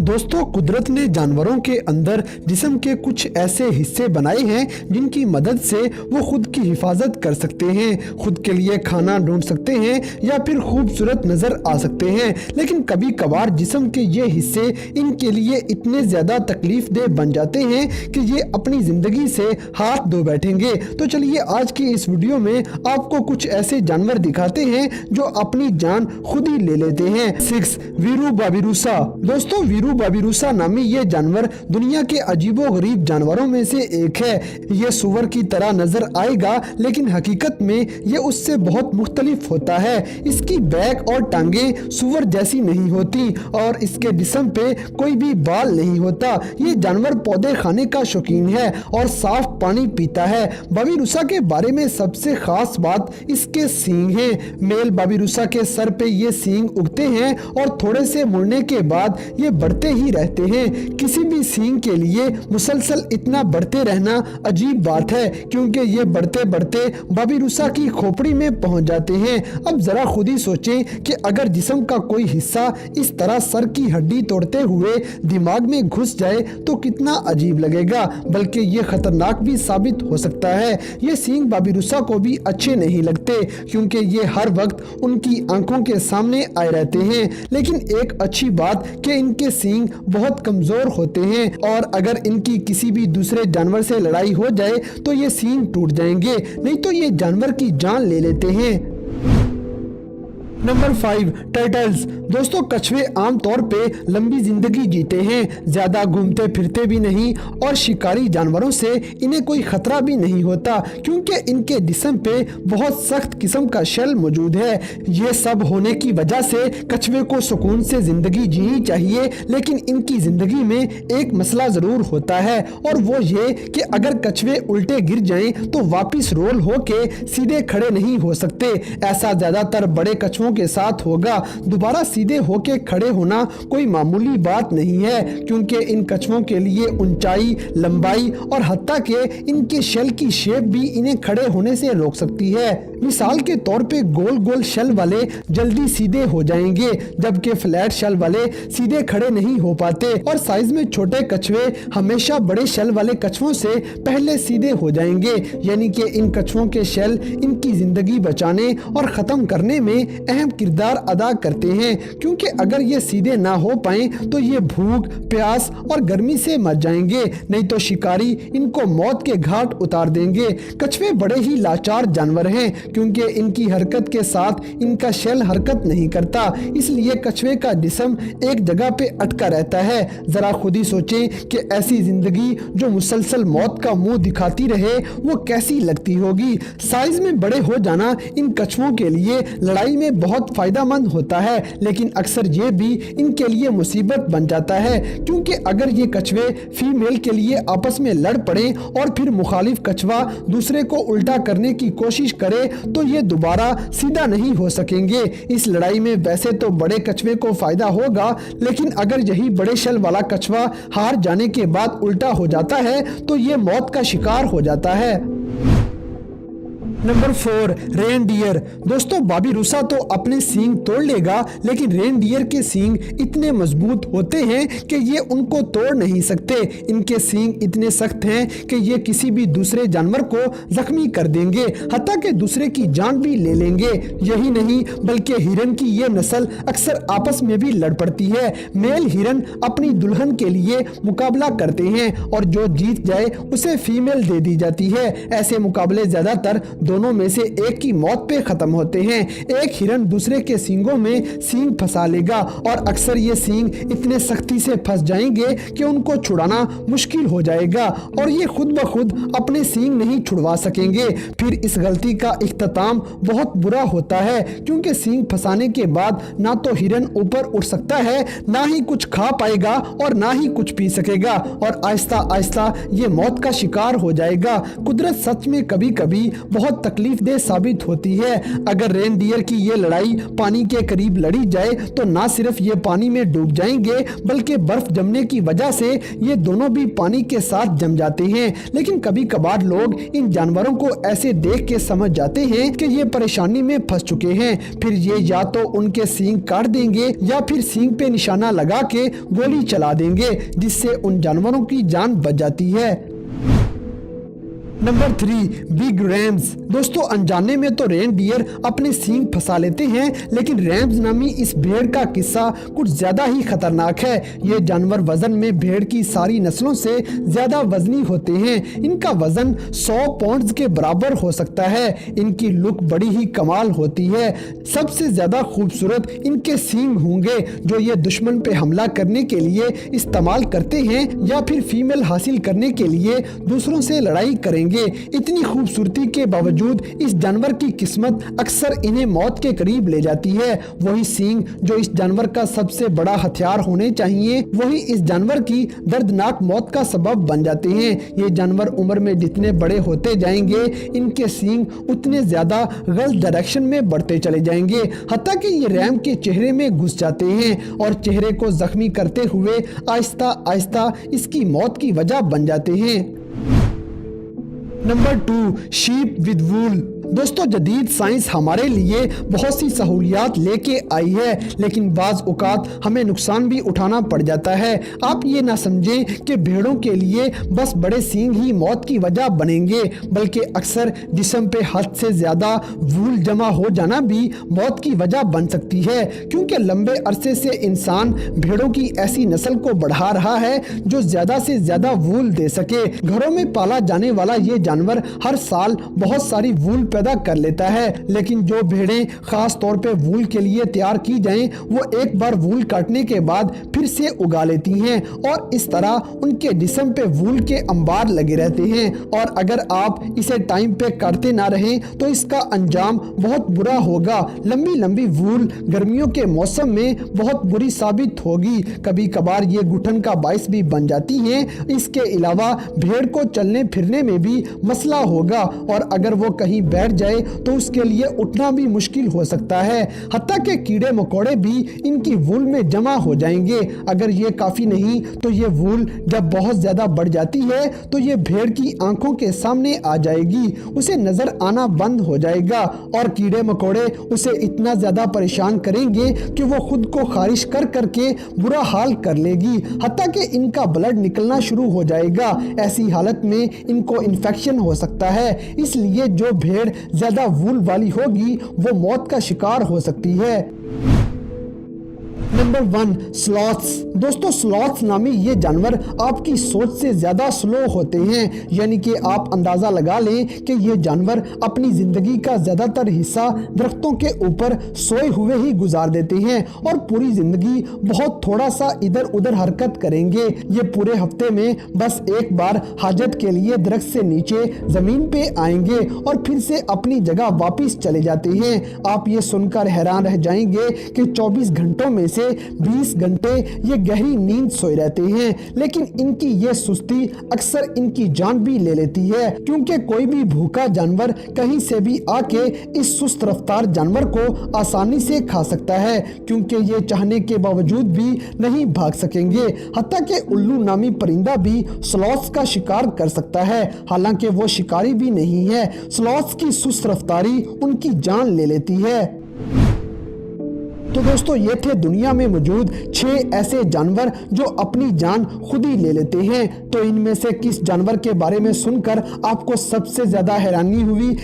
दोस्तों, कुदरत ने जानवरों के अंदर जिस्म के कुछ ऐसे हिस्से बनाए हैं जिनकी मदद से वो खुद की हिफाजत कर सकते हैं, खुद के लिए खाना ढूंढ सकते हैं या फिर खूबसूरत नजर आ सकते हैं। लेकिन कभी कभार जिस्म के ये हिस्से इनके लिए इतने ज्यादा तकलीफ दे बन जाते हैं कि ये अपनी जिंदगी से हाथ धो बैठेंगे। तो चलिए आज की इस वीडियो में आपको कुछ ऐसे जानवर दिखाते हैं जो अपनी जान खुद ही ले लेते हैं। 6. वीरू बाबिरुसा। दोस्तों, वीरू बाबिरुसा नामी ये जानवर दुनिया के अजीबो गरीब जानवरों में से एक है। ये सुअर की तरह नजर आएगा लेकिन हकीकत में ये उससे बहुत मुख्तलिफ होता है। इसकी बैक और टांगे सुअर जैसी नहीं होती और इसके जिस्म पे कोई भी बाल नहीं होता। ये जानवर पौधे खाने का शौकीन है और साफ पानी पीता है। बाबिरुसा के बारे में सबसे खास बात इसके सींग हैं। मेल बाबिरुसा के सर पे ये सींग उगते हैं और थोड़े से मुड़ने के बाद ये बढ़ते ही रहते हैं। किसी भी सींग के लिए मुसलसल इतना बढ़ते रहना अजीब बात है क्योंकि ये बढ़ते बढ़ते बाबिरुसा की खोपड़ी में पहुंच जाते हैं। अब जरा खुद ही सोचें कि अगर जिस्म का कोई हिस्सा इस तरह सर की हड्डी तोड़ते हुए दिमाग में घुस जाए तो कितना अजीब लगेगा, बल्कि ये खतरनाक भी साबित हो सकता है। ये सींग बाबिरुसा को भी अच्छे नहीं लगते क्योंकि ये हर वक्त उनकी आंखों के सामने आए रहते हैं। लेकिन एक अच्छी बात कि इनके सींग बहुत कमजोर होते हैं और अगर इनकी किसी भी दूसरे जानवर से लड़ाई हो जाए तो ये सींग टूट जाएंगे, नहीं तो ये जानवर की जान ले लेते हैं। नंबर 5. टर्टल्स। दोस्तों, कछुए आमतौर पे लंबी जिंदगी जीते हैं, ज्यादा घूमते फिरते भी नहीं और शिकारी जानवरों से इन्हें कोई खतरा भी नहीं होता क्योंकि इनके जिस्म पे बहुत सख्त किस्म का शेल मौजूद है। ये सब होने की वजह से कछुए को सुकून से जिंदगी जीनी चाहिए, लेकिन इनकी जिंदगी में एक मसला जरूर होता है और वो ये कि अगर कछुए उल्टे गिर जाएं तो वापिस रोल होके सीधे खड़े नहीं हो सकते। ऐसा ज्यादातर बड़े कछुओं के साथ होगा। दोबारा सीधे होके खड़े होना कोई मामूली बात नहीं है क्योंकि इन कछुओं के लिए ऊंचाई, लंबाई और हत्ता के इनके शेल की शेप भी इन्हें खड़े होने से रोक सकती है। मिसाल के तौर पे गोल गोल शेल वाले जल्दी सीधे हो जाएंगे जबकि फ्लैट शेल वाले सीधे खड़े नहीं हो पाते और साइज में छोटे कछुए हमेशा बड़े शेल वाले कछुओं से पहले सीधे हो जाएंगे। यानी कि इन कछुओं के शेल इनकी जिंदगी बचाने और खत्म करने में अहम किरदार अदा करते हैं क्योंकि अगर ये सीधे ना हो पाए तो ये भूख, प्यास और गर्मी से मर जाएंगे, नहीं तो शिकारी इनको मौत के घाट उतार देंगे। कछुए बड़े ही लाचार जानवर हैं क्योंकि इनकी हरकत के साथ इनका शेल हरकत नहीं करता, इसलिए कछुए का जिस्म एक जगह पे अटका रहता है। जरा खुद ही सोचें कि ऐसी जिंदगी जो मुसलसल मौत का मुंह दिखाती रहे वो कैसी लगती होगी। साइज में बड़े हो जाना इन कछुओं के लिए लड़ाई में बहुत फायदेमंद होता है, लेकिन अक्सर ये भी इनके लिए मुसीबत बन जाता है क्योंकि अगर ये कछुए फीमेल के लिए आपस में लड़ पड़े और फिर मुखालिफ कछुआ दूसरे को उल्टा करने की कोशिश करे तो ये दोबारा सीधा नहीं हो सकेंगे। इस लड़ाई में वैसे तो बड़े कछुए को फायदा होगा, लेकिन अगर यही बड़े शेल वाला कछुआ हार जाने के बाद उल्टा हो जाता है तो ये मौत का शिकार हो जाता है। नंबर 4. रेनडियर। दोस्तों, बाबिरुसा तो अपने सींग तोड़ लेगा लेकिन रेनडियर के सींग इतने मजबूत होते हैं कि ये उनको तोड़ नहीं सकते। इनके सींग इतने सख्त हैं कि ये किसी भी दूसरे जानवर को जख्मी कर देंगे, हत्ता के दूसरे की जान भी ले लेंगे। यही नहीं बल्कि हिरन की ये नस्ल अक्सर आपस में भी लड़ पड़ती है। मेल हिरन अपनी दुल्हन के लिए मुकाबला करते हैं और जो जीत जाए उसे फीमेल दे दी जाती है। ऐसे मुकाबले ज्यादातर दोनों में से एक की मौत पे खत्म होते हैं। एक हिरन दूसरे के सींगों में सींग फंसा लेगा और अक्सर ये सींग इतने सख्ती से फंस जाएंगे कि उनको छुड़ाना मुश्किल हो जाएगा और ये खुद ब खुद अपने सींग नहीं छुड़वा सकेंगे। फिर इस गलती का इख्तिताम बहुत बुरा होता है क्योंकि सींग फंसाने के बाद ना तो हिरन ऊपर उठ सकता है, ना ही कुछ खा पाएगा और ना ही कुछ पी सकेगा और आहिस्ता आहिस्ता ये मौत का शिकार हो जाएगा। कुदरत सच में कभी कभी बहुत बहुत तकलीफ दह साबित होती है। अगर रेनडियर की ये लड़ाई पानी के करीब लड़ी जाए तो ना सिर्फ ये पानी में डूब जाएंगे बल्कि बर्फ जमने की वजह से ये दोनों भी पानी के साथ जम जाते हैं। लेकिन कभी कभार लोग इन जानवरों को ऐसे देख के समझ जाते हैं कि ये परेशानी में फंस चुके हैं, फिर ये या तो उनके सींग काट देंगे या फिर सींग पे निशाना लगा के गोली चला देंगे, जिससे उन जानवरों की जान बच जाती है। Number 3, big rams. दोस्तों, अनजाने में तो रेनडियर अपने सींग फंसा लेते हैं, लेकिन रैम्स नामी इस भेड़ का किस्सा कुछ ज्यादा ही खतरनाक है। ये जानवर वजन में भेड़ की सारी नस्लों से ज्यादा वजनी होते हैं। इनका वजन 100 पाउंड के बराबर हो सकता है। इनकी लुक बड़ी ही कमाल होती है। सबसे ज्यादा खूबसूरत इनके सींग होंगे जो ये दुश्मन पे हमला करने के लिए इस्तेमाल करते हैं या फिर फीमेल हासिल करने के लिए दूसरों से लड़ाई करेंगे। इतनी खूबसूरती के बावजूद इस जानवर की किस्मत अक्सर इन्हें मौत के करीब ले जाती है। वही सींग जो इस जानवर का सबसे बड़ा हथियार होने चाहिए, वही इस जानवर की दर्दनाक मौत का सबब बन जाते हैं। ये जानवर उम्र में जितने बड़े होते जाएंगे, इनके सींग उतने ज्यादा गलत डायरेक्शन में बढ़ते चले जाएंगे, हत्ता कि ये रैम के चेहरे में घुस जाते हैं और चेहरे को जख्मी करते हुए आहिस्ता आहिस्ता इसकी मौत की वजह बन जाते हैं। नंबर 2, शीप विद वूल। दोस्तों, जदीद साइंस हमारे लिए बहुत सी सहूलियात लेके आई है, लेकिन बाज औकात हमें नुकसान भी उठाना पड़ जाता है। आप ये ना समझें कि भेड़ों के लिए बस बड़े सींग ही मौत की वजह बनेंगे, बल्कि अक्सर जिस्म पे हद से ज्यादा वूल जमा हो जाना भी मौत की वजह बन सकती है, क्योंकि लंबे अरसे से इंसान भेड़ों की ऐसी नस्ल को बढ़ा रहा है जो ज्यादा से ज्यादा वूल दे सके। घरों में पाला जाने वाला ये जानवर हर साल बहुत सारी वूल पैदा कर लेता है, लेकिन जो भेड़ें खास तौर पे वूल के लिए तैयार की जाएं, वो एक बार वूल काटने के बाद फिर से उगा लेती हैं और इस तरह उनके जिस्म पे वूल के अंबार लगे रहते हैं। और अगर आप इसे टाइम पे काटते ना रहें तो इसका अंजाम बहुत बुरा होगा। लंबी लंबी वूल गर्मियों के मौसम में बहुत बुरी साबित होगी, कभी कभार ये घुटन का बाइस भी बन जाती है। इसके अलावा भेड़ को चलने फिरने में भी मसला होगा और अगर वो कहीं बैठ जाए तो उसके लिए उठना भी मुश्किल हो सकता है, हत्ता के कीड़े मकोड़े भी इनकी वूल में जमा हो जाएंगे। अगर ये काफी नहीं तो ये वूल जब बहुत ज्यादा बढ़ जाती है तो ये भेड़ की आंखों के सामने आ जाएगी, उसे नजर आना बंद हो जाएगा और कीड़े मकोड़े उसे इतना ज्यादा परेशान करेंगे कि वो खुद को खारिश कर करके बुरा हाल कर लेगी, हत्ता कि इनका ब्लड निकलना शुरू हो जाएगा। ऐसी हालत में इनको इन्फेक्शन हो सकता है, इसलिए जो भेड़ ज्यादा वूल वाली होगी वो मौत का शिकार हो सकती है। Number 1, sloths. दोस्तों, स्लॉथ्स नामी ये जानवर आपकी सोच से ज्यादा स्लो होते हैं, यानी कि आप अंदाजा लगा लें कि ये जानवर अपनी जिंदगी का ज्यादातर हिस्सा दरख्तों के ऊपर सोए हुए ही गुजार देते हैं और पूरी जिंदगी बहुत थोड़ा सा इधर उधर हरकत करेंगे। ये पूरे हफ्ते में बस एक बार हाजत के लिए दरख्त से नीचे जमीन पे आएंगे और फिर से अपनी जगह वापस चले जाते हैं। आप ये सुनकर हैरान रह जाएंगे कि 24 घंटों में से 20 घंटे ये गहरी नींद सोए रहते हैं, लेकिन इनकी ये सुस्ती अक्सर इनकी जान भी ले लेती है, क्योंकि कोई भी भूखा जानवर कहीं से भी आके इस सुस्त रफ्तार जानवर को आसानी से खा सकता है, क्योंकि ये चाहने के बावजूद भी नहीं भाग सकेंगे। हत्ता कि उल्लू नामी परिंदा भी स्लॉथ्स का शिकार कर सकता है, हालांकि वो शिकारी भी नहीं है। स्लॉथ्स की सुस्त रफ्तारी उनकी जान ले लेती है। तो दोस्तों, ये थे दुनिया में मौजूद 6 ऐसे जानवर जो अपनी जान खुद ही ले लेते हैं। तो इनमें से किस जानवर के बारे में सुनकर आपको सबसे ज्यादा हैरानी हुई?